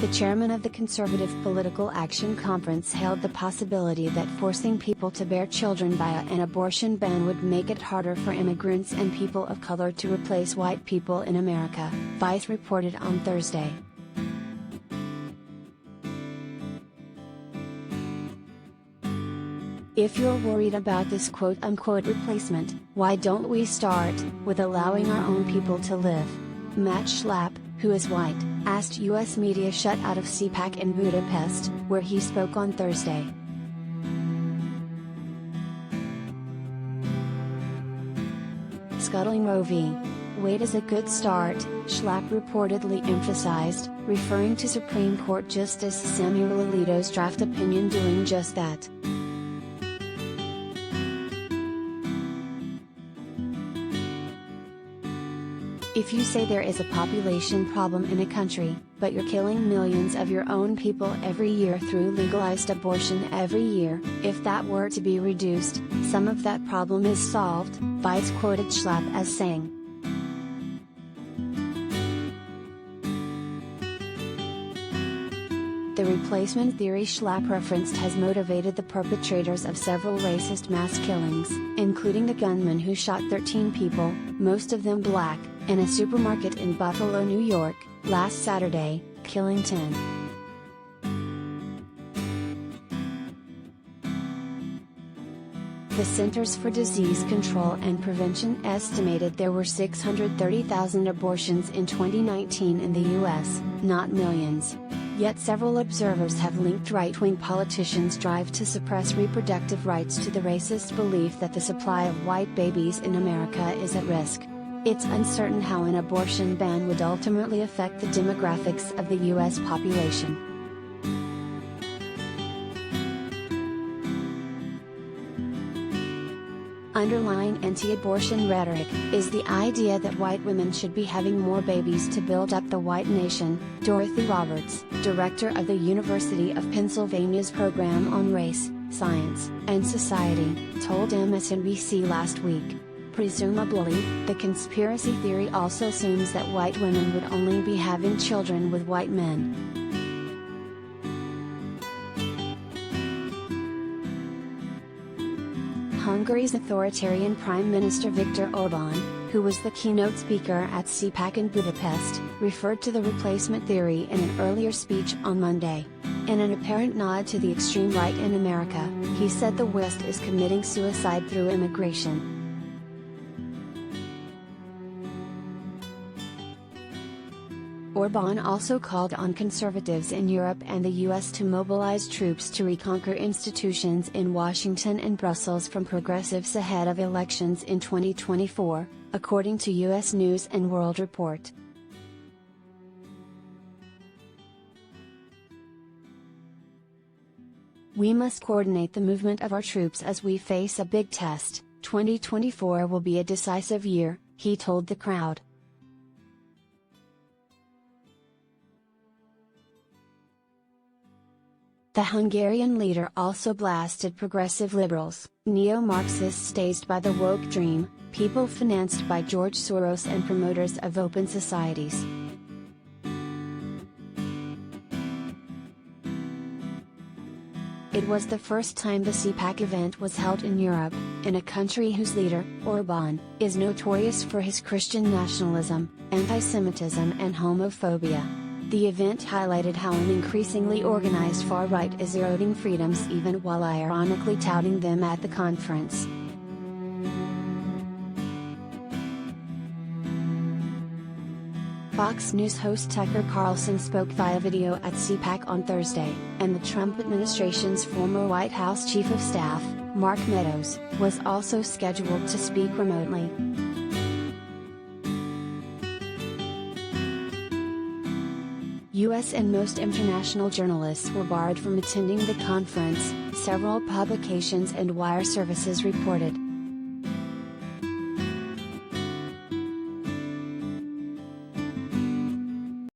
The chairman of the Conservative Political Action Conference hailed the possibility that forcing people to bear children via an abortion ban would make it harder for immigrants and people of color to replace white people in America, Vice reported on Thursday. If you're worried about this quote-unquote replacement, why don't we start with allowing our own people to live? Matt Schlapp, who is white, asked U.S. media shut out of CPAC in Budapest, where he spoke on Thursday. Scuttling Ro v. Wade is a good start, Schlapp reportedly emphasized, referring to Supreme Court Justice Samuel Alito's draft opinion doing just that. If you say there is a population problem in a country, but you're killing millions of your own people every year through legalized abortion every year, if that were to be reduced, some of that problem is solved, Vice quoted Schlapp as saying. The replacement theory Schlapp referenced has motivated the perpetrators of several racist mass killings, including the gunman who shot 13 people, most of them black, in a supermarket in Buffalo, New York, last Saturday, killing 10. The Centers for Disease Control and Prevention estimated there were 630,000 abortions in 2019 in the U.S., not millions. Yet several observers have linked right-wing politicians' drive to suppress reproductive rights to the racist belief that the supply of white babies in America is at risk. It's uncertain how an abortion ban would ultimately affect the demographics of the U.S. population. Underlying anti-abortion rhetoric is the idea that white women should be having more babies to build up the white nation, Dorothy Roberts, director of the University of Pennsylvania's Program on Race, Science, and Society, told MSNBC last week. Presumably, the conspiracy theory also assumes that white women would only be having children with white men. Hungary's authoritarian Prime Minister Viktor Orbán, who was the keynote speaker at CPAC in Budapest, referred to the replacement theory in an earlier speech on Monday. In an apparent nod to the extreme right in America, he said the West is committing suicide through immigration. Orbán also called on conservatives in Europe and the US to mobilize troops to reconquer institutions in Washington and Brussels from progressives ahead of elections in 2024, according to US News and World Report. We must coordinate the movement of our troops as we face a big test. 2024 will be a decisive year, he told the crowd. The Hungarian leader also blasted progressive liberals, neo-Marxists dazed by the woke dream, people financed by George Soros and promoters of open societies. It was the first time the CPAC event was held in Europe, in a country whose leader, Orbán, is notorious for his Christian nationalism, anti-Semitism and homophobia. The event highlighted how an increasingly organized far-right is eroding freedoms even while ironically touting them at the conference. Fox News host Tucker Carlson spoke via video at CPAC on Thursday, and the Trump administration's former White House Chief of Staff, Mark Meadows, was also scheduled to speak remotely. U.S. and most international journalists were barred from attending the conference, several publications and wire services reported.